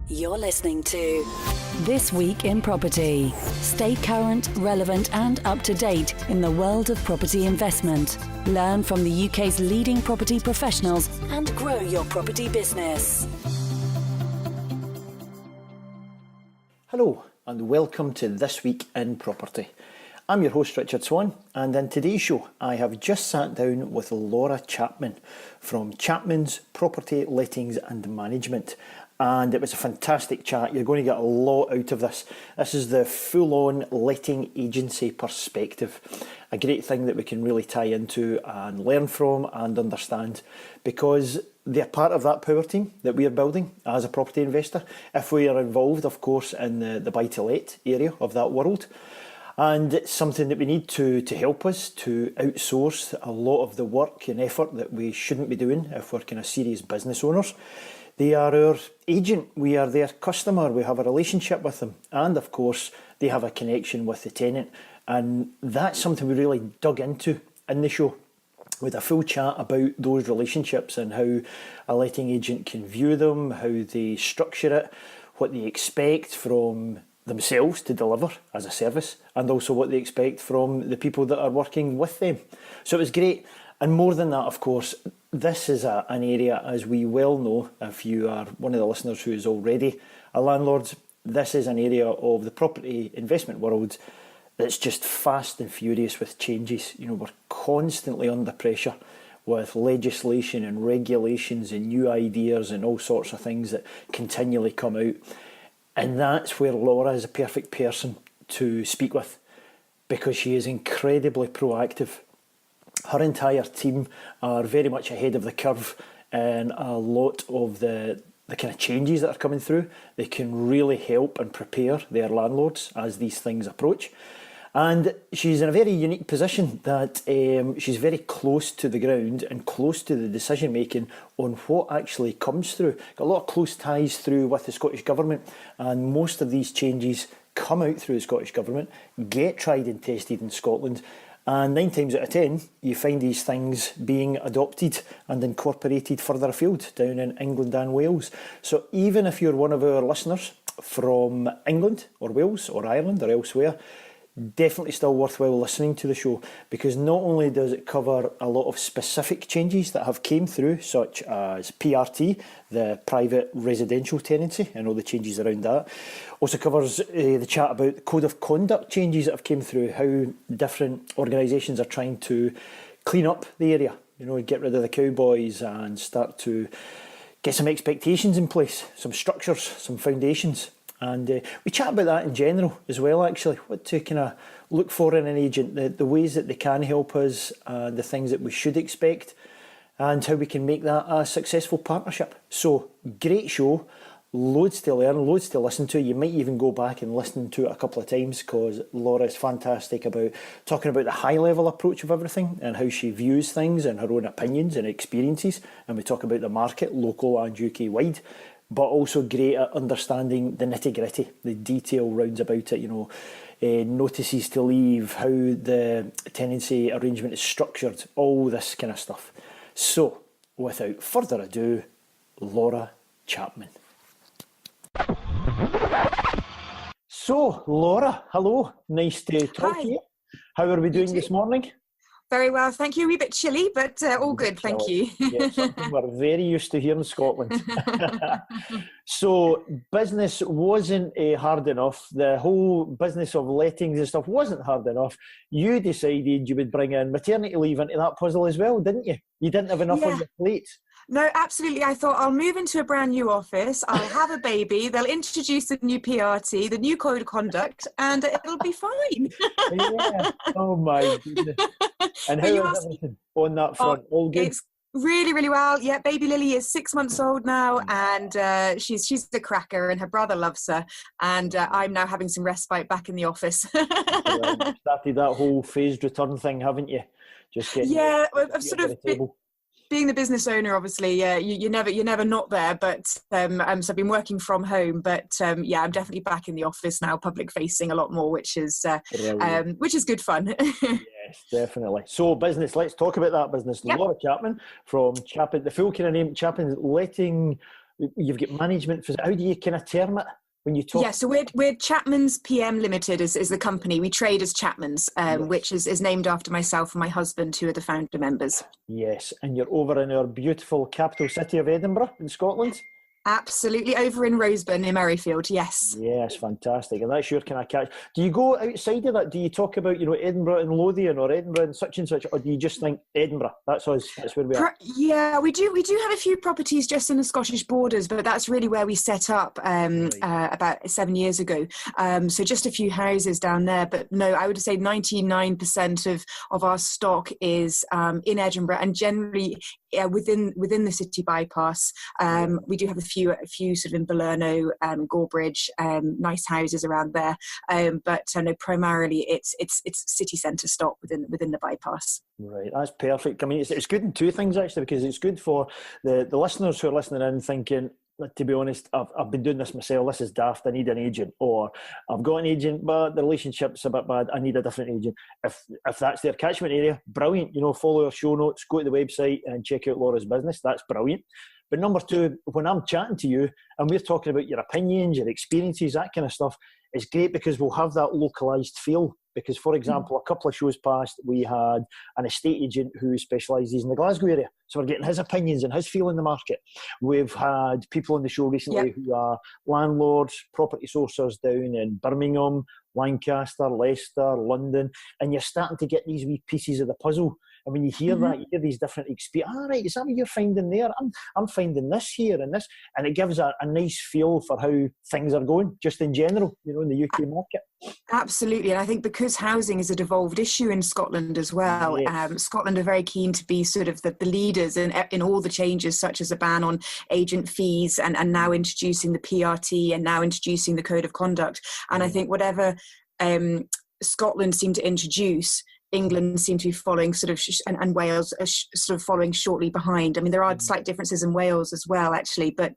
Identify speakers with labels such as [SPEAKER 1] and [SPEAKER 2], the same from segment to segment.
[SPEAKER 1] You're listening to This Week in Property. Stay current, relevant and up to date in the world of property investment. Learn from the UK's leading property professionals and grow your property business.
[SPEAKER 2] Hello and welcome to This Week in Property. I'm your host Richard Swan, and in today's show I have just sat down with Laura Chapman from Chapmans Property Lettings Management. And it was a fantastic chat. You're going to get a lot out of this. This is the full-on letting agency perspective. A great thing that we can really tie into and learn from and understand, because they're part of that power team that we're building as a property investor, if we are involved, of course, in the buy-to-let area of that world. And it's something that we need to help us to outsource a lot of the work and effort that we shouldn't be doing if we're kind of serious business owners. They are our agent, we are their customer, we have a relationship with them, and of course they have a connection with the tenant, and that's something we really dug into in the show, with a full chat about those relationships and how a letting agent can view them, how they structure it, what they expect from themselves to deliver as a service, and also what they expect from the people that are working with them. So it was great. And more than that, of course, this is an area, as we well know, if you are one of the listeners who is already a landlord, this is an area of the property investment world that's just fast and furious with changes. You know, we're constantly under pressure with legislation and regulations and new ideas and all sorts of things that continually come out. And that's where Laura is a perfect person to speak with, because she is incredibly proactive. Her entire team are very much ahead of the curve in a lot of the kind of changes that are coming through. They can really help and prepare their landlords as these things approach. And she's in a very unique position that she's very close to the ground and close to the decision making on what actually comes through. Got a lot of close ties through with the Scottish Government, and most of these changes come out through the Scottish Government, get tried and tested in Scotland. And 9 times out of 10, you find these things being adopted and incorporated further afield down in England and Wales. So even if you're one of our listeners from England or Wales or Ireland or elsewhere, definitely still worthwhile listening to the show, because not only does it cover a lot of specific changes that have came through, such as PRT, the private residential tenancy, and all the changes around that. Also covers the chat about the code of conduct changes that have came through, how different organisations are trying to clean up the area, you know, get rid of the cowboys and start to get some expectations in place, some structures, some foundations. And we chat about that in general as well, actually, what to kind of look for in an agent, the ways that they can help us, the things that we should expect, and how we can make that a successful partnership. So, great show, loads to learn, loads to listen to. You might even go back and listen to it a couple of times, because Laura is fantastic about talking about the high-level approach of everything and how she views things and her own opinions and experiences. And we talk about the market, local and UK-wide, but also great at understanding the nitty-gritty, the detail rounds about it, you know, notices to leave, how the tenancy arrangement is structured, all this kind of stuff. So, without further ado, Laura Chapman. So, Laura, hello, nice to talk to you. How are we doing this morning?
[SPEAKER 3] Very well, thank you. A wee bit chilly, but all good, thank you.
[SPEAKER 2] Yeah, something we're very used to here in Scotland. So business wasn't hard enough. The whole business of lettings and stuff wasn't hard enough. You decided you would bring in maternity leave into that puzzle as well, didn't you? You didn't have enough on your plate.
[SPEAKER 3] No, absolutely. I thought I'll move into a brand new office. I'll have a baby. They'll introduce the new PRT, the new code of conduct, and it'll be fine.
[SPEAKER 2] Yeah. Oh my goodness. And how is everything on that front? All good?
[SPEAKER 3] It's really, really well. Yeah, baby Lily is 6 months old now, and she's the cracker, and her brother loves her. And I'm now having some respite back in the office.
[SPEAKER 2] Started that whole phased return thing, haven't you? Just getting
[SPEAKER 3] I've sort of being the business owner, obviously, you're never not there. But so I've been working from home, but I'm definitely back in the office now, public facing a lot more, which is good fun.
[SPEAKER 2] Yes, definitely. So business, let's talk about that business. Yep. Laura Chapman from Chapman, the full kind of name, Chapman you've got management. How do you kind of term it when you talk?
[SPEAKER 3] Yeah, so we're Chapmans PM Limited is the company. We trade as Chapmans,
[SPEAKER 2] Yes.
[SPEAKER 3] which is named after myself and my husband, who are the founder members.
[SPEAKER 2] Yes, and you're over in our beautiful capital city of Edinburgh in Scotland.
[SPEAKER 3] Absolutely, over in Roseburn near Merrifield, yes.
[SPEAKER 2] Yes, fantastic. And that's your kind of catch. Do you go outside of that? Do you talk about, Edinburgh and Lothian or Edinburgh and such, or do you just think Edinburgh? That's us. That's where we are.
[SPEAKER 3] Yeah, we do have a few properties just in the Scottish borders, but that's really where we set up about 7 years ago. So just a few houses down there. But no, I would say 99% of our stock is in Edinburgh, and generally within the city bypass. We do have a few sort of in Balerno, Gorebridge, nice houses around there. But no, primarily it's city centre stock within the bypass.
[SPEAKER 2] Right, that's perfect. I mean, it's good in two things actually, because it's good for the listeners who are listening in thinking, to be honest, I've been doing this myself, this is daft, I need an agent, or I've got an agent but the relationship's a bit bad, I need a different agent. If that's their catchment area, brilliant. Follow our show notes, go to the website and check out Laura's business. That's brilliant. But number two, when I'm chatting to you and we're talking about your opinions, your experiences, that kind of stuff, it's great because we'll have that localised feel. Because, for example, a couple of shows past, we had an estate agent who specialises in the Glasgow area. So we're getting his opinions and his feel in the market. We've had people on the show recently who are landlords, property sourcers down in Birmingham, Lancaster, Leicester, London. And you're starting to get these wee pieces of the puzzle. And when you hear that, you hear these different experiences. All right, is that what you're finding there? I'm finding this here and this. And it gives a nice feel for how things are going, just in general, in the UK market.
[SPEAKER 3] Absolutely. And I think because housing is a devolved issue in Scotland as well, yes. Scotland are very keen to be sort of the leaders in all the changes, such as a ban on agent fees and now introducing the PRT and now introducing the Code of Conduct. And I think whatever Scotland seem to introduce, England seem to be following and Wales are sort of following shortly behind. I mean, there are slight differences in Wales as well, actually, but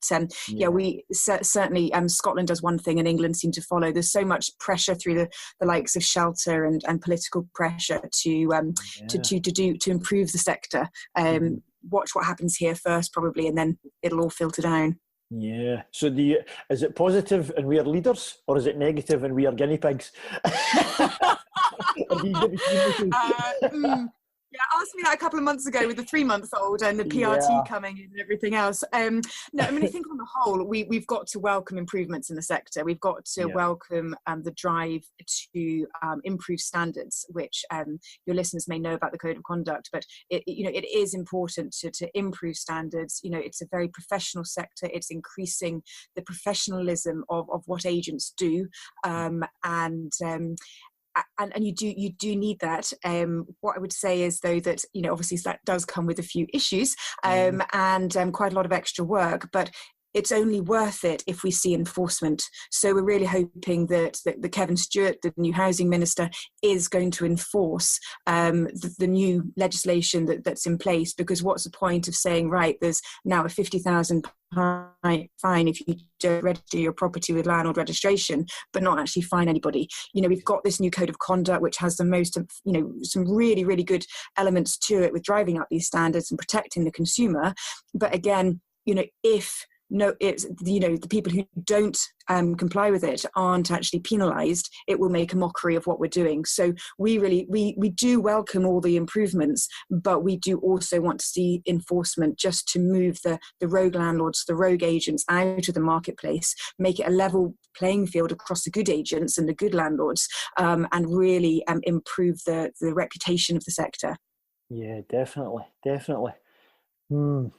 [SPEAKER 3] we certainly, Scotland does one thing and England seem to follow. There's so much pressure through the likes of shelter and political pressure to improve the sector. Watch what happens here first, probably, and then it'll all filter down.
[SPEAKER 2] Yeah. So is it positive and we are leaders, or is it negative and we are guinea pigs? Asked
[SPEAKER 3] me that a couple of months ago with the 3-month-old and the PRT coming in and everything else. No, I mean, I think on the whole, we've got to welcome improvements in the sector. We've got to welcome the drive to improve standards, which your listeners may know about the Code of Conduct, but it is important to improve standards. It's a very professional sector. It's increasing the professionalism of what agents do, and you do need that. What I would say is, though, that obviously that does come with a few issues and quite a lot of extra work, but it's only worth it if we see enforcement. So we're really hoping that Kevin Stewart, the new housing minister, is going to enforce the new legislation that's in place, because what's the point of saying, right, there's now a £50,000 fine if you don't register your property with landlord registration, but not actually fine anybody. We've got this new Code of Conduct, which has the most, some really, really good elements to it with driving up these standards and protecting the consumer. But again, if the people who don't comply with it aren't actually penalised, it will make a mockery of what we're doing. So we do welcome all the improvements, but we do also want to see enforcement, just to move the rogue landlords, the rogue agents out of the marketplace, make it a level playing field across the good agents and the good landlords, and really improve the reputation of the sector.
[SPEAKER 2] Yeah, definitely.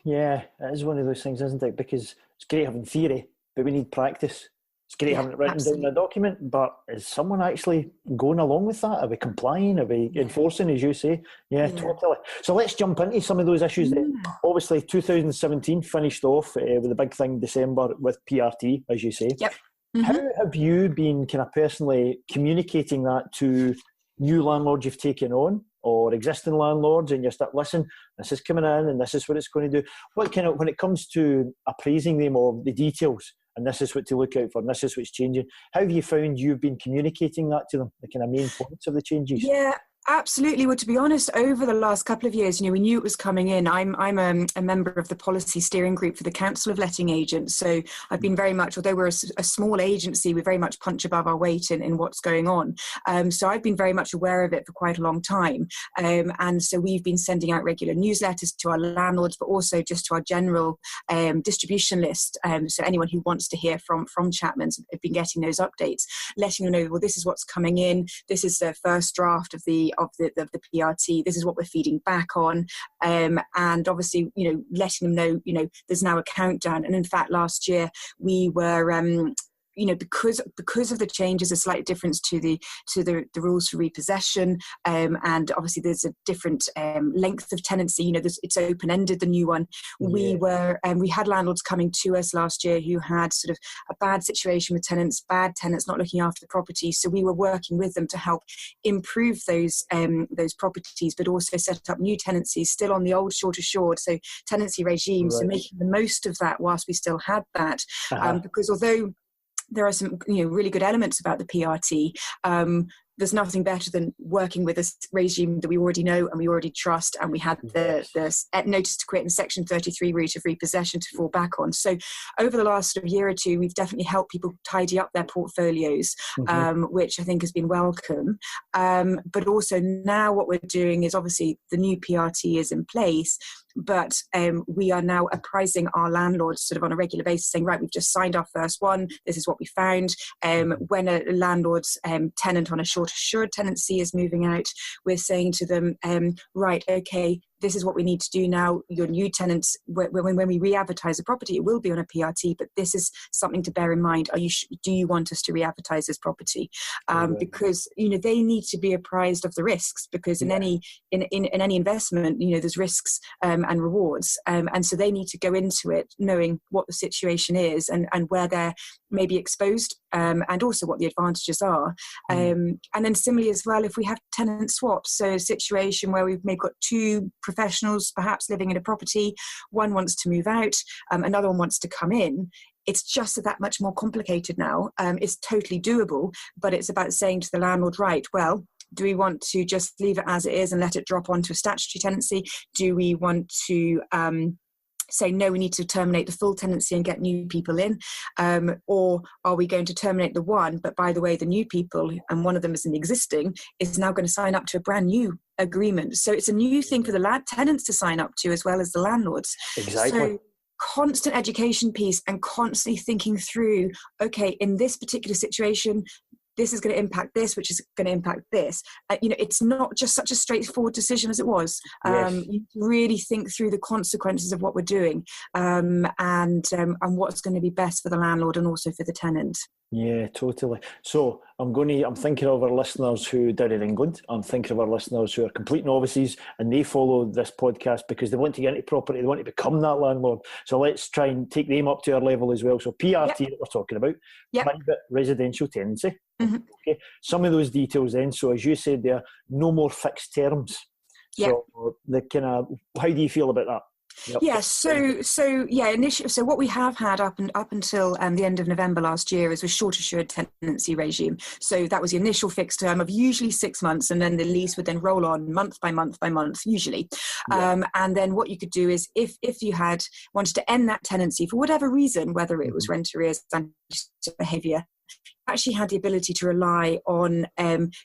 [SPEAKER 2] Yeah, it is one of those things, isn't it? Because it's great having theory, but we need practice. It's great having it written down in a document, but is someone actually going along with that? Are we complying? Are we enforcing, as you say? Yeah, totally. So let's jump into some of those issues. Obviously, 2017 finished off with the big thing December with PRT, as you say.
[SPEAKER 3] Yep.
[SPEAKER 2] How have you been kind of personally communicating that to new landlords you've taken on, or existing landlords, and you start, listen, this is coming in and this is what it's going to do? What kind of, when it comes to appraising them of the details, and this is what to look out for, and this is what's changing, how have you found you've been communicating that to them, the kind of main points of the changes?
[SPEAKER 3] Yeah, Absolutely. Well, to be honest, over the last couple of years, we knew it was coming in. I'm a member of the policy steering group for the Council of Letting Agents. So I've been very much, although we're a small agency, we very much punch above our weight in what's going on. So I've been very much aware of it for quite a long time. And so we've been sending out regular newsletters to our landlords, but also just to our general distribution list. So anyone who wants to hear from Chapmans have been getting those updates, letting them know, well, this is what's coming in. This is the first draft of the PRT. This is what we're feeding back on, and obviously, letting them know, there's now a countdown. And in fact, last year we were. Because of the changes, a slight difference to the rules for repossession, and obviously there's a different length of tenancy. It's open ended. The new one, we had landlords coming to us last year who had sort of a bad situation with bad tenants not looking after the property. So we were working with them to help improve those properties, but also set up new tenancies still on the old short assured, so tenancy regime. Right. So making the most of that whilst we still had that, because although there are some really good elements about the PRT, there's nothing better than working with a regime that we already know and we already trust, and we had the notice to quit in Section 33 route of repossession to fall back on. So over the last sort of year or two, we've definitely helped people tidy up their portfolios, which I think has been welcome. But also now what we're doing is, obviously the new PRT is in place, but we are now apprising our landlords sort of on a regular basis, saying, right, we've just signed our first one. This is what we found. When a landlord's tenant on a short assured tenancy is moving out, we're saying to them, right, okay, this is what we need to do now. Your new tenants, when we re-advertise a property, it will be on a PRT, but this is something to bear in mind. Do you want us to re-advertise this property? Because they need to be apprised of the risks, because in any investment, there's risks and rewards, and so they need to go into it knowing what the situation is and where they're maybe exposed, and also what the advantages are. And then similarly as well, if we have tenant swaps, so a situation where we've maybe got two professionals perhaps living in a property, one wants to move out, another one wants to come in. It's just that much more complicated now. It's totally doable, but it's about saying to the landlord, right, well, do we want to just leave it as it is and let it drop onto a statutory tenancy? Do we want to say, no, we need to terminate the full tenancy and get new people in? Or are we going to terminate the one, but by the way, the new people, and one of them is an existing, is now going to sign up to a brand new agreement. So it's a new thing for the tenants to sign up to, as well as the landlords.
[SPEAKER 2] Exactly. So
[SPEAKER 3] constant education piece and constantly thinking through, okay, in this particular situation, this is going to impact this, which is going to impact this. It's not just such a straightforward decision as it was.
[SPEAKER 2] Yes.
[SPEAKER 3] You really think through the consequences of what we're doing, and what's going to be best for the landlord and also for the tenant.
[SPEAKER 2] Yeah, totally. So I'm thinking of our listeners who are in England. I'm thinking of our listeners who are complete novices and they follow this podcast because they want to get into property, they want to become that landlord. So let's try and take them up to our level as well. So PRT that we're talking about, private residential tenancy. Okay. Some of those details then. So as you said there, no more fixed terms. So how do you feel about that? Yep.
[SPEAKER 3] Yeah, so what we have had up until the end of November last year is a short assured tenancy regime. So that was the initial fixed term of usually 6 months, and then the lease would then roll on month by month usually. And then what you could do is if you had wanted to end that tenancy for whatever reason, whether it was rent arrears and behaviour, actually had the ability to rely on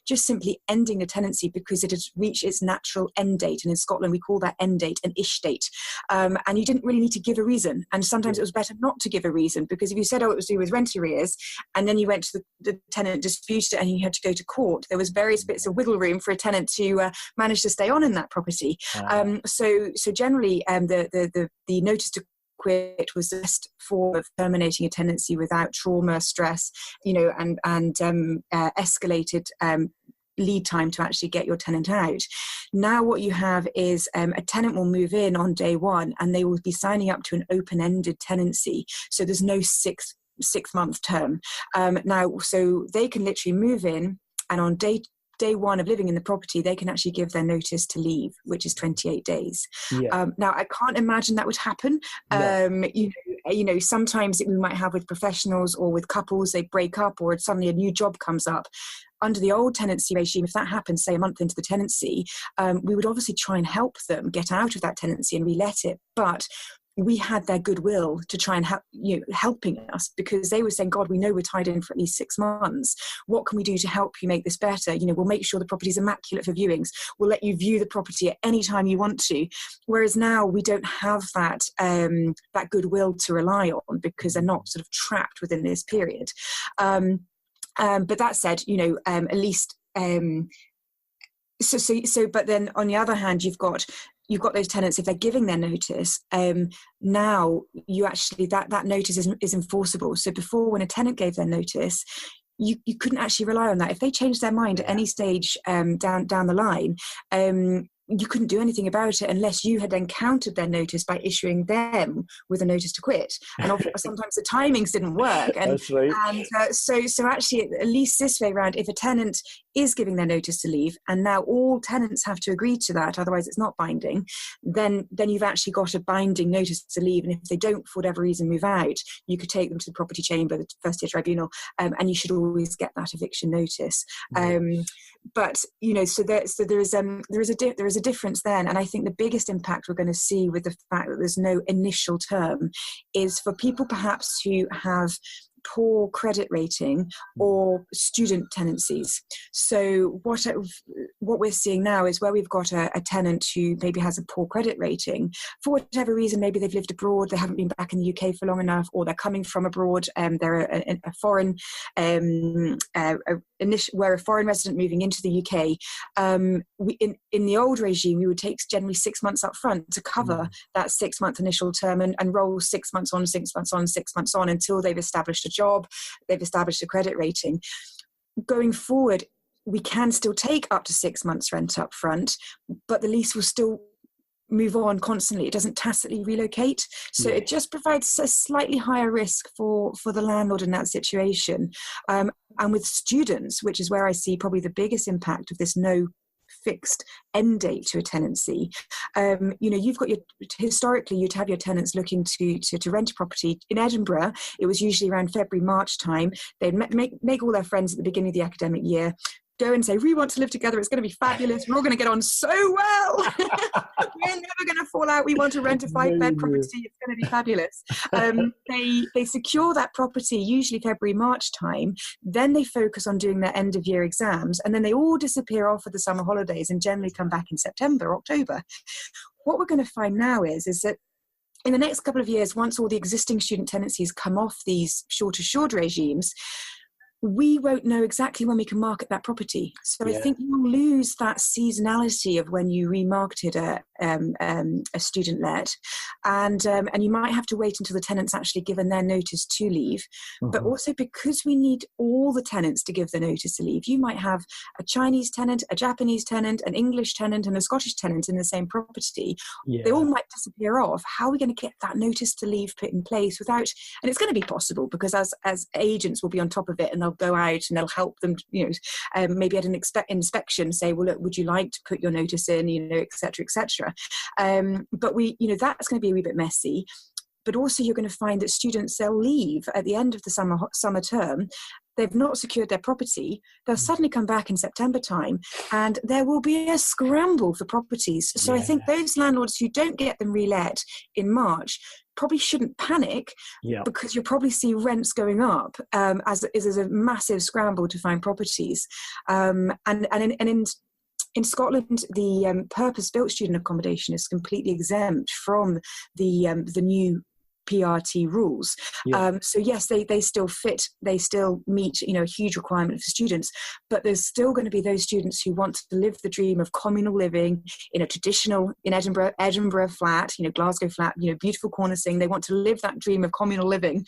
[SPEAKER 3] just simply ending the tenancy because it had reached its natural end date. And in Scotland, we call that end date an ish date. And you didn't really need to give a reason. And sometimes it was better not to give a reason, because if you said, it was to do with rent arrears, and then you went to the tenant disputed it and you had to go to court, there was various bits of wiggle room for a tenant to manage to stay on in that property. So generally, the notice to quit was the best form of terminating a tenancy without trauma, stress, and escalated lead time to actually get your tenant out. Now what you have is a tenant will move in on day one and they will be signing up to an open-ended tenancy. So there's no six-month term. Now, so they can literally move in, and on day one of living in the property, they can actually give their notice to leave, which is 28 days. Now, I can't imagine that would happen. Sometimes we might have with professionals or with couples, they break up or suddenly a new job comes up. under the old tenancy regime, if that happened, say a month into the tenancy, we would obviously try and help them get out of that tenancy and relet it. But we had their goodwill to try and help, helping us, because they were saying, God, we know we're tied in for at least 6 months. What can we do to help you make this better? We'll make sure the property's immaculate for viewings. We'll let you view the property at any time you want to. Whereas now we don't have that that goodwill to rely on, because they're not sort of trapped within this period. But that said, at least. But then on the other hand, you've got those tenants, if they're giving their notice, now you actually, that notice is enforceable. So before, when a tenant gave their notice, you couldn't actually rely on that. If they changed their mind at any stage down the line, you couldn't do anything about it unless you had then countered their notice by issuing them with a notice to quit. And sometimes the timings didn't work. And,
[SPEAKER 2] That's right.
[SPEAKER 3] And so actually, at least this way around, if a tenant is giving their notice to leave, and now all tenants have to agree to that, otherwise it's not binding, then you've actually got a binding notice to leave. And if they don't, for whatever reason, move out, you could take them to the property chamber, the first tier tribunal, and you should always get that eviction notice. But so there is a difference then, and I think the biggest impact we're going to see with the fact that there's no initial term is for people perhaps who have poor credit rating or student tenancies. So what we're seeing now is where we've got a tenant who maybe has a poor credit rating, for whatever reason, maybe they've lived abroad, they haven't been back in the UK for long enough, or they're coming from abroad, they're a foreign we're a foreign resident moving into the UK. In the old regime, we would take generally 6 months up front to cover that 6 month initial term and roll 6 months on, 6 months on, 6 months on until they've established a job, they've established a credit rating. Going forward, we can still take up to 6 months rent up front, but the lease will still move on constantly. It doesn't tacitly relocate. So it just provides a slightly higher risk for the landlord in that situation. And with students, which is where I see probably the biggest impact of this no fixed end date to a tenancy, you've got historically you'd have your tenants looking to rent a property in Edinburgh. It was usually around February, March time. They'd make all their friends at the beginning of the academic year, go and say, we want to live together, it's going to be fabulous, we're all going to get on so well. We're never going to fall out, we want to rent a 5-bed property, it's going to be fabulous. They secure that property usually February, March time, then they focus on doing their end of year exams, and then they all disappear off for the summer holidays and generally come back in September, October. What we're going to find now is that in the next couple of years, once all the existing student tenancies come off these short regimes, we won't know exactly when we can market that property. So I think you'll lose that seasonality of when you remarketed a student let, and you might have to wait until the tenant's actually given their notice to leave. But also, because we need all the tenants to give the notice to leave, you might have a Chinese tenant, a Japanese tenant, an English tenant, and a Scottish tenant in the same property. They all might disappear off. How are we going to get that notice to leave put in place without? And it's going to be possible, because as agents will be on top of it, and they'll go out and they'll help them, maybe at an inspection say, well, look, would you like to put your notice in, et cetera, et cetera. But that's going to be a wee bit messy. But also you're going to find that students, they'll leave at the end of the summer term, they've not secured their property, they'll suddenly come back in September time, and there will be a scramble for properties. So I think those landlords who don't get them relet in March probably shouldn't panic, because you'll probably see rents going up as there's a massive scramble to find properties. And in Scotland, the purpose-built student accommodation is completely exempt from the new PRT rules. So yes, they still meet a huge requirement for students, but there's still going to be those students who want to live the dream of communal living in a traditional, in Edinburgh flat, Glasgow flat, beautiful corner thing. They want to live that dream of communal living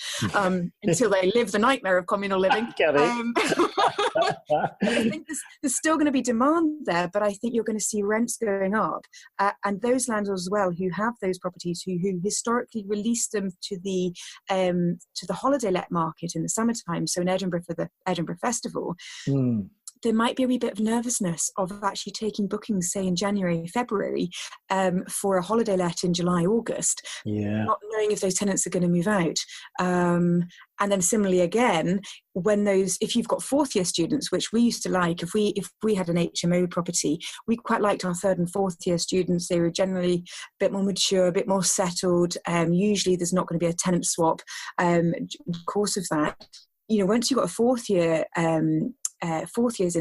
[SPEAKER 3] until they live the nightmare of communal living. I think there's still going to be demand there, but I think you're going to see rents going up, and those landlords as well who have those properties who historically released them to the holiday let market in the summertime. So in Edinburgh for the Edinburgh Festival, there might be a wee bit of nervousness of actually taking bookings, say in January, February, for a holiday let in July, August, not knowing if those tenants are going to move out. And then similarly again, if you've got fourth year students, which we used to like, if we had an HMO property, we quite liked our third and fourth year students. They were generally a bit more mature, a bit more settled. Usually there's not going to be a tenant swap in the course of that. Once you've got a fourth years in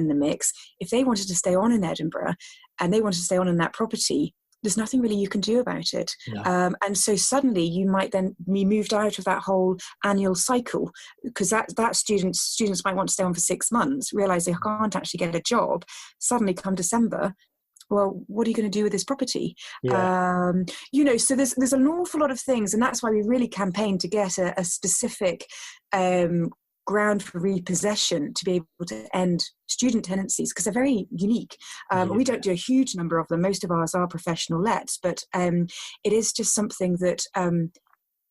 [SPEAKER 3] the mix, if they wanted to stay on in Edinburgh and they wanted to stay on in that property, there's nothing really you can do about it. And so suddenly you might then be moved out of that whole annual cycle, because that students might want to stay on for 6 months, realise they can't actually get a job. Suddenly come December, well, what are you going to do with this property? So there's an awful lot of things, and that's why we really campaigned to get a specific ground for repossession to be able to end student tenancies, because they're very unique. We don't do a huge number of them. Most of ours are professional lets, but it is just something that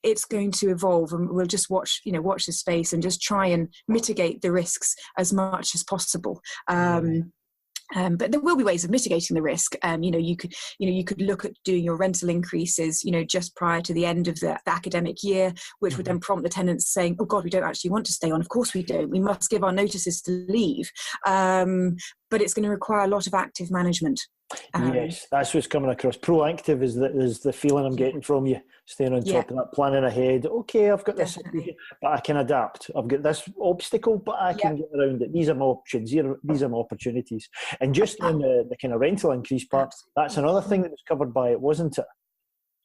[SPEAKER 3] it's going to evolve, and we'll just watch the space and just try and mitigate the risks as much as possible. But there will be ways of mitigating the risk. You could look at doing your rental increases, just prior to the end of the academic year, which would then prompt the tenants saying, "Oh God, we don't actually want to stay on." Of course we don't. We must give our notices to leave. But it's going to require a lot of active management.
[SPEAKER 2] Yes, that's what's coming across. Proactive is the feeling I'm getting from you. Staying on top of that, planning ahead. Okay, I've got this, but I can adapt. I've got this obstacle, but I can get around it. These are my options. These are my opportunities. And just on the kind of rental increase part, that's another thing that was covered by it, wasn't it?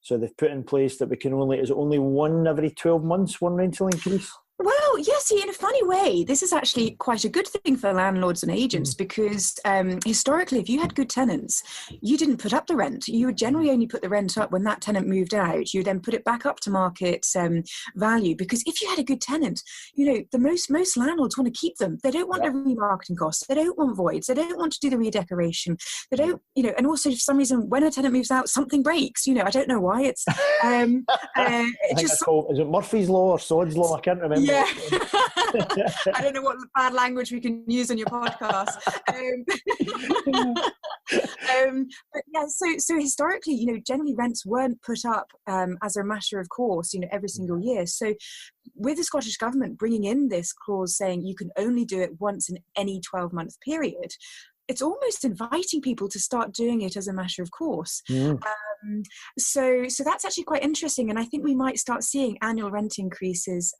[SPEAKER 2] So they've put in place that is it only one every 12 months, one rental increase?
[SPEAKER 3] Well, yes, in a funny way, this is actually quite a good thing for landlords and agents, because historically, if you had good tenants, you didn't put up the rent. You would generally only put the rent up when that tenant moved out. You then put it back up to market value, because if you had a good tenant, the most landlords want to keep them. They don't want the remarketing costs. They don't want voids. They don't want to do the redecoration. They don't, and also for some reason, when a tenant moves out, something breaks. I don't know why. It's
[SPEAKER 2] is it Murphy's Law or Sod's Law? I can't remember.
[SPEAKER 3] Yeah. I don't know what bad language we can use on your podcast. But yeah, so historically, generally rents weren't put up as a matter of course, every single year. So with the Scottish Government bringing in this clause saying you can only do it once in any 12-month period, it's almost inviting people to start doing it as a matter of course. So that's actually quite interesting, and I think we might start seeing annual rent increases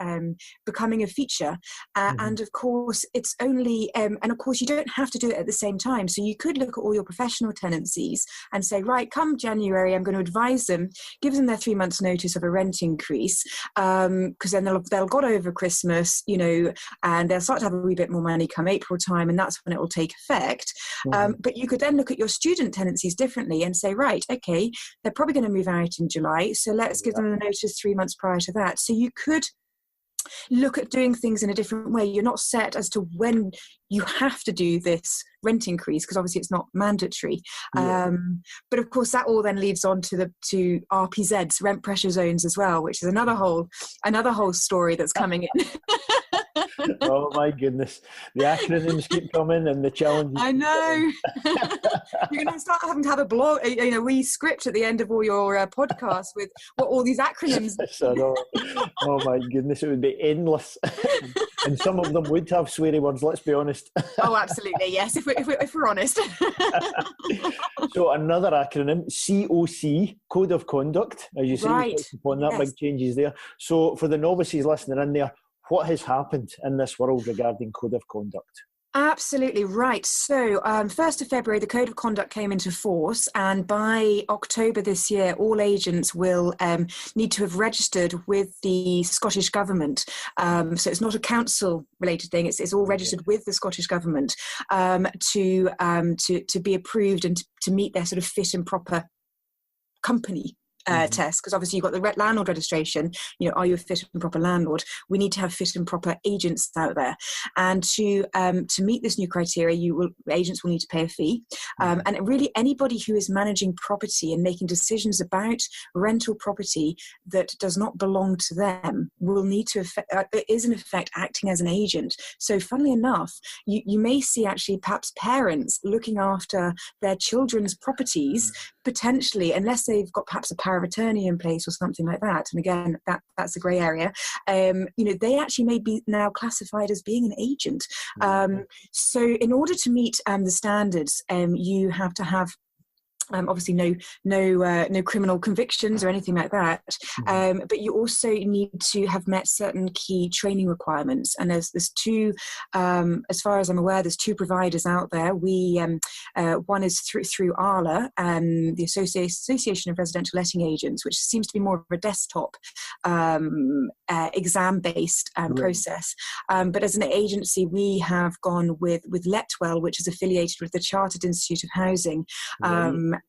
[SPEAKER 3] becoming a feature. And of course, it's only and of course you don't have to do it at the same time. So you could look at all your professional tenancies and say, right, come January, I'm going to advise them, give them their 3 months' notice of a rent increase, because then they'll got over Christmas, and they'll start to have a wee bit more money come April time, and that's when it will take effect. But you could then look at your student tenancies differently and say, right, okay, they're probably going to move out in July, so let's give them a notice 3 months prior to that. So you could look at doing things in a different way. You're not set as to when you have to do this rent increase, because obviously it's not mandatory. But of course that all then leads on to RPZs, rent pressure zones as well, which is another whole story that's coming in.
[SPEAKER 2] Oh my goodness, the acronyms keep coming and the challenges. I
[SPEAKER 3] know. You're going to start having to have a blog, a wee script at the end of all your podcasts with what all these acronyms.
[SPEAKER 2] Oh my goodness, it would be endless. And some of them would have sweary words, let's be honest.
[SPEAKER 3] Oh, absolutely, yes, if we're honest.
[SPEAKER 2] So another acronym, COC, Code of Conduct, as you say,
[SPEAKER 3] right.
[SPEAKER 2] Upon that, big changes there. So for the novices listening in there, what has happened in this world regarding Code of Conduct?
[SPEAKER 3] Absolutely right. So 1st of February, the Code of Conduct came into force, and by October this year, all agents will need to have registered with the Scottish Government. So it's not a council-related thing. It's all registered with the Scottish Government to be approved and to meet their sort of fit and proper company test, because obviously you've got the landlord registration. Are you a fit and proper landlord? We need to have fit and proper agents out there, and to meet this new criteria, agents will need to pay a fee, and really anybody who is managing property and making decisions about rental property that does not belong to them will need to is in effect acting as an agent. So funnily enough, you may see actually perhaps parents looking after their children's properties, potentially, unless they've got perhaps a power of attorney in place or something like that. And again, that's a grey area. They actually may be now classified as being an agent. So in order to meet the standards, you have to have obviously no criminal convictions or anything like that, but you also need to have met certain key training requirements. And there's two, as far as I'm aware, there's two providers out there. One is through ARLA, the Association of Residential Letting Agents, which seems to be more of a desktop exam-based process. But as an agency, we have gone with Letwell, which is affiliated with the Chartered Institute of Housing.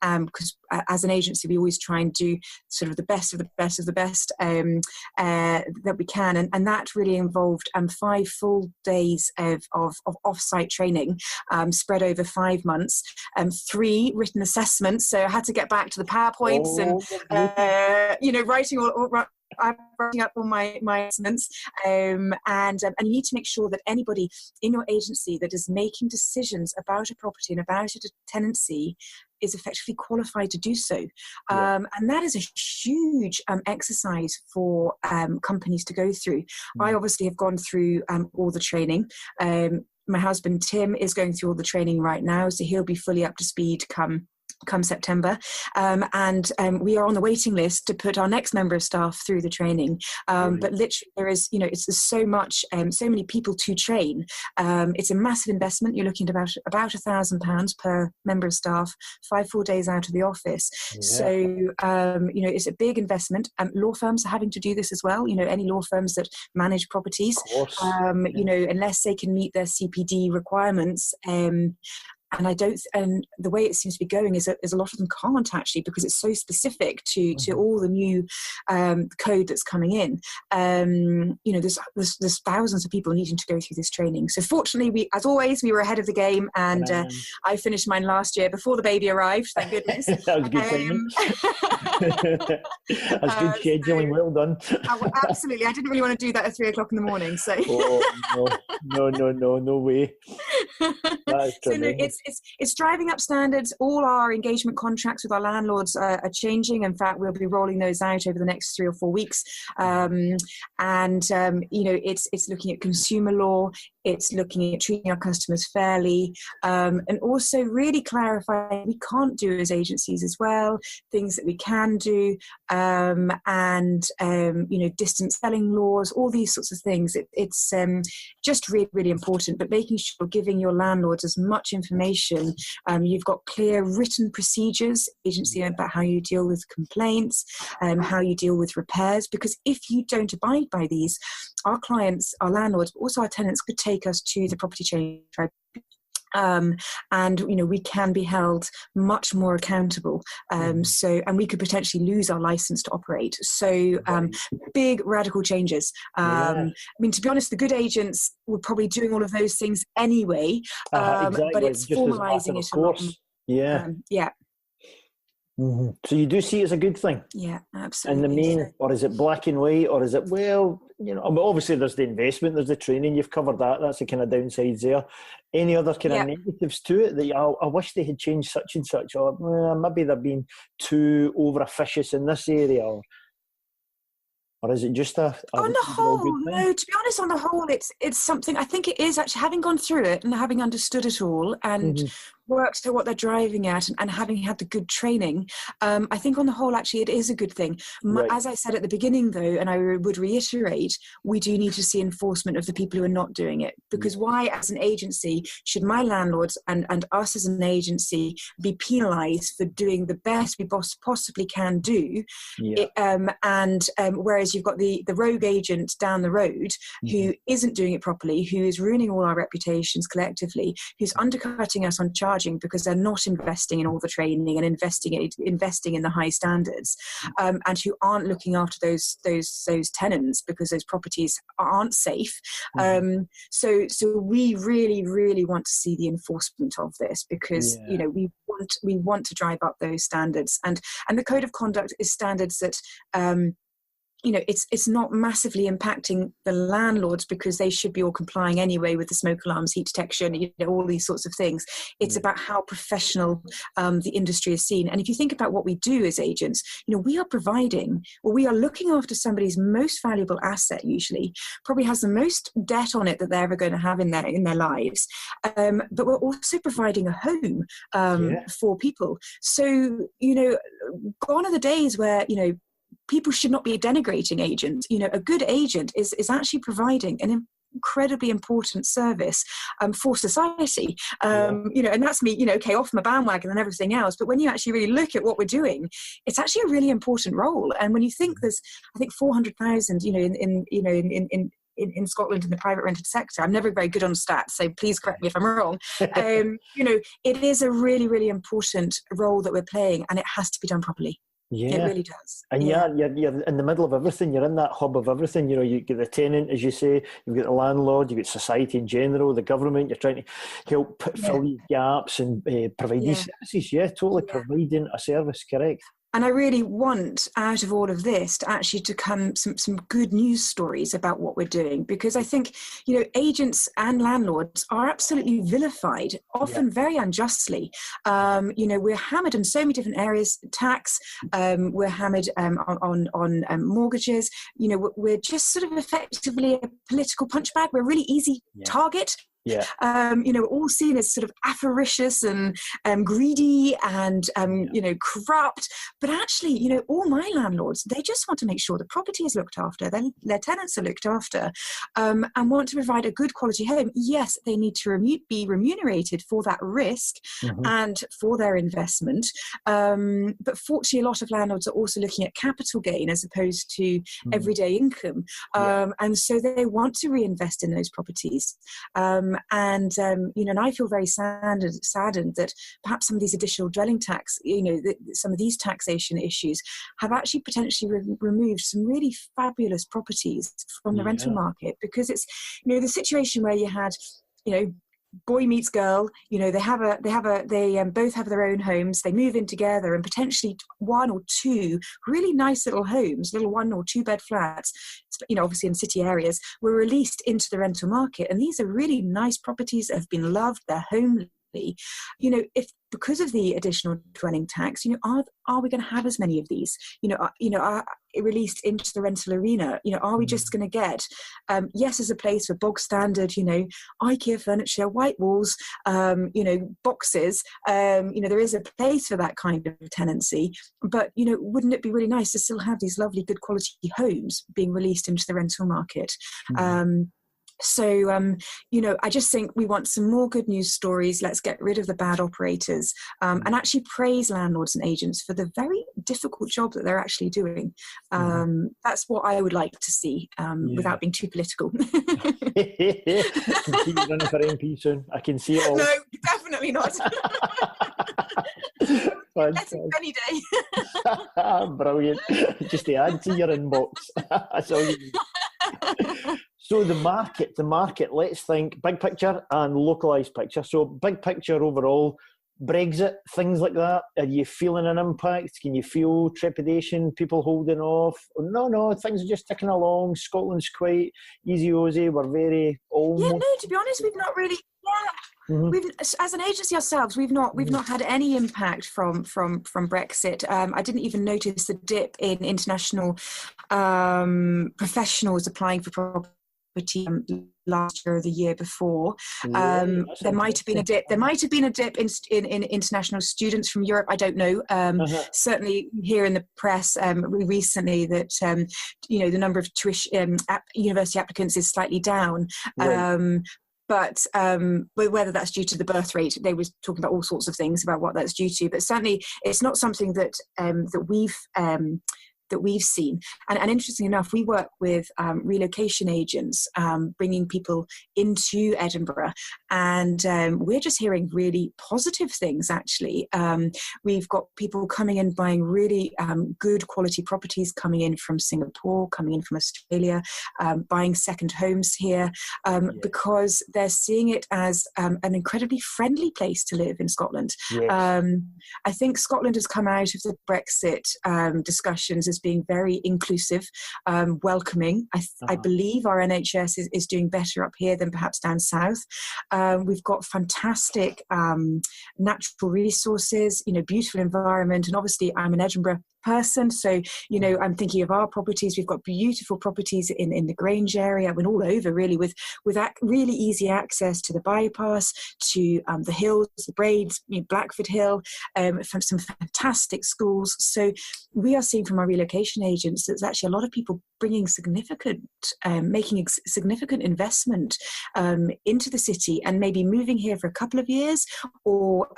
[SPEAKER 3] Because as an agency, we always try and do sort of the best of the best of the best that we can, and that really involved 5 full days of off-site training spread over 5 months, 3 written assessments. So I had to get back to the PowerPoints I'm writing up all my assessments, and you need to make sure that anybody in your agency that is making decisions about a property and about a tenancy is effectively qualified to do so. And that is a huge exercise for companies to go through. I obviously have gone through all the training. My husband Tim is going through all the training right now, so he'll be fully up to speed come September, and we are on the waiting list to put our next member of staff through the training. But literally, there is, it's so much, so many people to train. It's a massive investment. You're looking at about £1,000 per member of staff, 5 full days out of the office. So it's a big investment. Law firms are having to do this as well. Any law firms that manage properties, unless they can meet their CPD requirements. And the way it seems to be going is that a lot of them can't actually, because it's so specific to all the new code that's coming in. There's thousands of people needing to go through this training. So fortunately, as always, we were ahead of the game, and I finished mine last year before the baby arrived. Thank goodness.
[SPEAKER 2] That was good timing. That's good scheduling. Well done.
[SPEAKER 3] Absolutely. I didn't really want to do that at 3 o'clock in the morning. So.
[SPEAKER 2] No way.
[SPEAKER 3] It's driving up standards. All our engagement contracts with our landlords are changing. In fact, we'll be rolling those out over the next 3 or 4 weeks. It's looking at consumer law. It's looking at treating our customers fairly, and also really clarifying we can't do as agencies as well, things that we can do, distance selling laws, all these sorts of things. It's just really, really important, but making sure giving your landlords as much information. You've got clear written procedures, agency, about how you deal with complaints, how you deal with repairs, because if you don't abide by these, our clients, our landlords, but also our tenants could take us to the property change tribunal. We can be held much more accountable. And we could potentially lose our license to operate. So big radical changes. To be honest, the good agents were probably doing all of those things anyway,
[SPEAKER 2] exactly.
[SPEAKER 3] But it's
[SPEAKER 2] just
[SPEAKER 3] formalising it a lot.
[SPEAKER 2] So you do see it as a good thing?
[SPEAKER 3] Yeah, absolutely.
[SPEAKER 2] And the main, or is it black and white, or is it, obviously there's the investment, there's the training, you've covered that, that's the kind of downsides there. Any other kind of negatives to it that I wish they had changed such and such, or maybe they're being too over officious in this area, or is it just on
[SPEAKER 3] the whole, no, to be honest, on the whole, it's something, I think it is actually, having gone through it and having understood it all and worked out what they're driving at and having had the good training, I think on the whole, actually, it is a good thing. As I said at the beginning, though, and I would reiterate, we do need to see enforcement of the people who are not doing it. Because why, as an agency, should my landlords and us as an agency be penalised for doing the best we possibly can do? Whereas you've got the rogue agent down the road who isn't doing it properly, who is ruining all our reputations collectively, who's undercutting us on charges charging because they're not investing in all the training and investing in the high standards, and who aren't looking after those tenants because those properties aren't safe. So we really want to see the enforcement of this, because we want to drive up those standards, and the code of conduct is standards that it's not massively impacting the landlords, because they should be all complying anyway with the smoke alarms, heat detection, all these sorts of things. It's about how professional the industry is seen. And if you think about what we do as agents, we are looking after somebody's most valuable asset, usually probably has the most debt on it that they're ever going to have in their lives. But we're also providing a home for people. So, gone are the days where, people should not be denigrating agents. A good agent is actually providing an incredibly important service for society. And that's me, off my bandwagon and everything else. But when you actually really look at what we're doing, it's actually a really important role. And when you think there's, I think 400,000, in Scotland in the private rented sector. I'm never very good on stats, so please correct me if I'm wrong. It is a really, really important role that we're playing, and it has to be done properly. Yeah, it really does.
[SPEAKER 2] And you're in the middle of everything. You're in that hub of everything. You get the tenant, as you say, you've got the landlord, you've got society in general, the government. You're trying to help fill these gaps and provide these services. Yeah, totally providing a service, correct.
[SPEAKER 3] And I really want, out of all of this, to actually to come some good news stories about what we're doing, because I think, agents and landlords are absolutely vilified, often very unjustly. We're hammered in so many different areas: tax, we're hammered on mortgages. We're just sort of effectively a political punchbag. We're a really easy target. Yeah. We're all seen as sort of avaricious and greedy and corrupt. But actually, all my landlords, they just want to make sure the property is looked after, their tenants are looked after, and want to provide a good quality home. Yes, they need to be remunerated for that risk and for their investment. But fortunately, a lot of landlords are also looking at capital gain as opposed to everyday income. And so they want to reinvest in those properties. And I feel very saddened that perhaps some of these additional dwelling tax, some of these taxation issues have actually potentially removed some really fabulous properties from the rental market, because it's, the situation where you had, boy meets girl, they both have their own homes, they move in together, and potentially one or two really nice little homes, little 1 or 2 bed flats, obviously in city areas, were released into the rental market. And these are really nice properties that have been loved, they're homely. If because of the additional dwelling tax, are we going to have as many of these? Are released into the rental arena? Are we just going to get, as a place for bog standard, IKEA furniture, white walls, boxes? There is a place for that kind of tenancy, but wouldn't it be really nice to still have these lovely, good quality homes being released into the rental market? So, I just think we want some more good news stories. Let's get rid of the bad operators, and actually praise landlords and agents for the very difficult job that they're actually doing. That's what I would like to see, without being too political.
[SPEAKER 2] I can see you running for MP soon. I can see it all.
[SPEAKER 3] No, definitely not. That's any day.
[SPEAKER 2] Brilliant. Just to add to your inbox. That's all you need. So the market, let's think big picture and localised picture. So big picture overall, Brexit, things like that. Are you feeling an impact? Can you feel trepidation, people holding off? No, things are just ticking along. Scotland's quite easy-ozy. We're very almost...
[SPEAKER 3] Yeah, no, to be honest, we've not really... Yeah. We've, as an agency ourselves, we've not had any impact from Brexit. I didn't even notice the dip in international professionals applying for property last year or the year before. There might have been a dip. There might have been a dip in international students from Europe. I don't know. Certainly, here in the press recently that the number of university applicants is slightly down. Right. But whether that's due to the birth rate, they were talking about all sorts of things about what that's due to. But certainly, it's not something that that we've that we've seen. And interestingly enough, we work with relocation agents, bringing people into Edinburgh, and we're just hearing really positive things, actually. We've got people coming in buying really good quality properties, coming in from Singapore, coming in from Australia, buying second homes here, because they're seeing it as an incredibly friendly place to live in Scotland.
[SPEAKER 2] Yes.
[SPEAKER 3] I think Scotland has come out of the Brexit discussions as being very inclusive, welcoming. I believe our NHS is doing better up here than perhaps down south. We've got fantastic natural resources, beautiful environment, and obviously I'm an Edinburgh person, so I'm thinking of our properties. We've got beautiful properties in the Grange area, and all over really, with really easy access to the bypass, to the hills, the Braids, Blackford Hill, from some fantastic schools. So we are seeing from our relocation agents that there's actually a lot of people bringing making significant investment into the city, and maybe moving here for a couple of years, or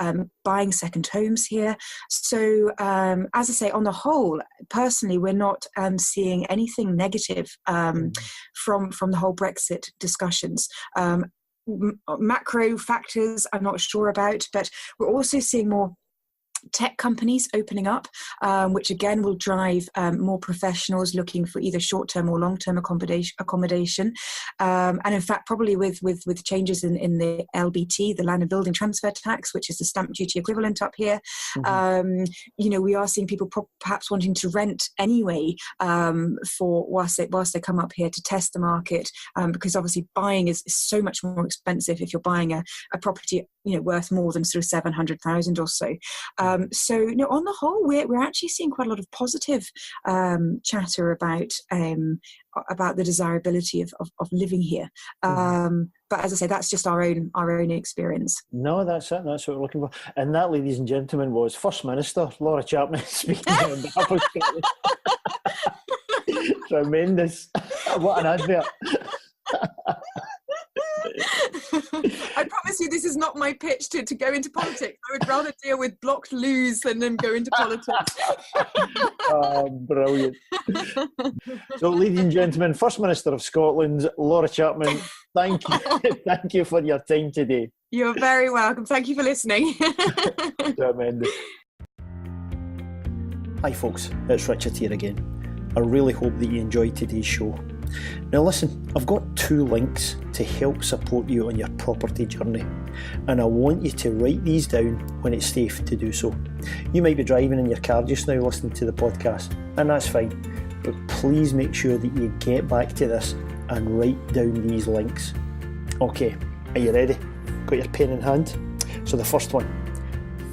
[SPEAKER 3] buying second homes here. So as I say, on the whole, personally, we're not seeing anything negative from the whole Brexit discussions. Macro factors I'm not sure about, but we're also seeing more tech companies opening up, which again will drive more professionals looking for either short-term or long-term accommodation. And in fact, probably with we in the LBT, the Land and Building Transfer Tax, which is the stamp duty equivalent up here, we are seeing people perhaps wanting to rent anyway, for whilst they come up here to test the market, because obviously buying is so much more expensive if you're buying a property worth more than sort of 700,000 or so. So on the whole, we're actually seeing quite a lot of positive chatter about the desirability of living here. But as I say, that's just our own experience.
[SPEAKER 2] No, that's it. That's what we're looking for. And that, ladies and gentlemen, was First Minister Laura Chapman speaking on behalf of Scotland. Tremendous. What an advert.
[SPEAKER 3] I promise you, this is not my pitch to go into politics. I would rather deal with blocked loos than go into politics.
[SPEAKER 2] Brilliant. So, ladies and gentlemen, First Minister of Scotland, Laura Chapman, thank you. Thank you for your time today.
[SPEAKER 3] You're very welcome. Thank you for listening.
[SPEAKER 2] Tremendous. Hi folks, it's Richard here again. I really hope that you enjoyed today's show. Now listen, I've got 2 links to help support you on your property journey, and I want you to write these down when it's safe to do so. You might be driving in your car just now listening to the podcast, and that's fine, but please make sure that you get back to this and write down these links. Okay, are you ready? Got your pen in hand? So the first one,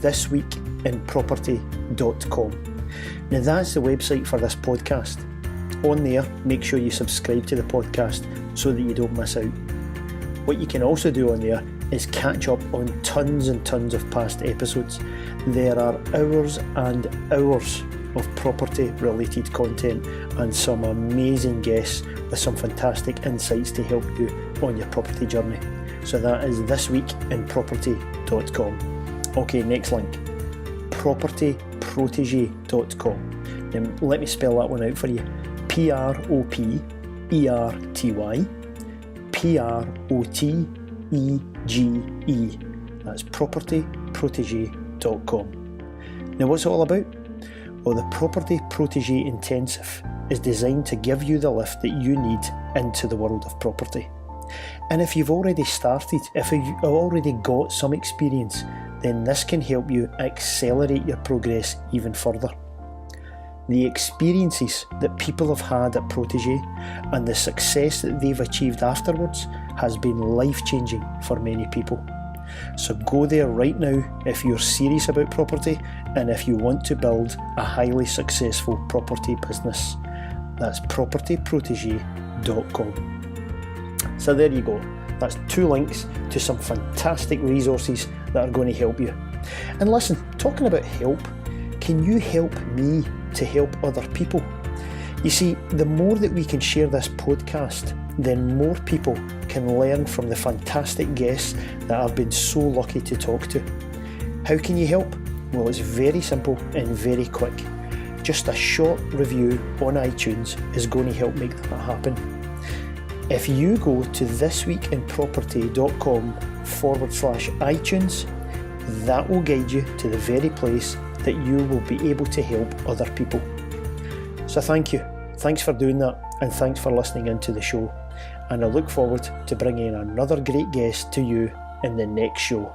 [SPEAKER 2] thisweekinproperty.com. Now that's the website for this podcast. On there, make sure you subscribe to the podcast so that you don't miss out. What you can also do on there is catch up on tons and tons of past episodes. There are hours and hours of property related content and some amazing guests with some fantastic insights to help you on your property journey. So that is thisweekinproperty.com. Okay, next link, propertyprotege.com. Now let me spell that one out for you. PROPERTY PROTEGE. That's propertyprotege.com. Now what's it all about? Well, the Property Protege Intensive is designed to give you the lift that you need into the world of property. And if you've already started, if you've already got some experience, then this can help you accelerate your progress even further. The experiences that people have had at Protege and the success that they've achieved afterwards has been life-changing for many people. So go there right now if you're serious about property and if you want to build a highly successful property business. That's propertyprotege.com. So there you go. That's 2 links to some fantastic resources that are going to help you. And listen, talking about help, can you help me to help other people? You see, the more that we can share this podcast, then more people can learn from the fantastic guests that I've been so lucky to talk to. How can you help? Well, it's very simple and very quick. just a short review on iTunes is going to help make that happen. If you go to thisweekinproperty.com/iTunes, that will guide you to the very place that you will be able to help other people. So thank you. Thanks for doing that, and thanks for listening into the show. And I look forward to bringing another great guest to you in the next show.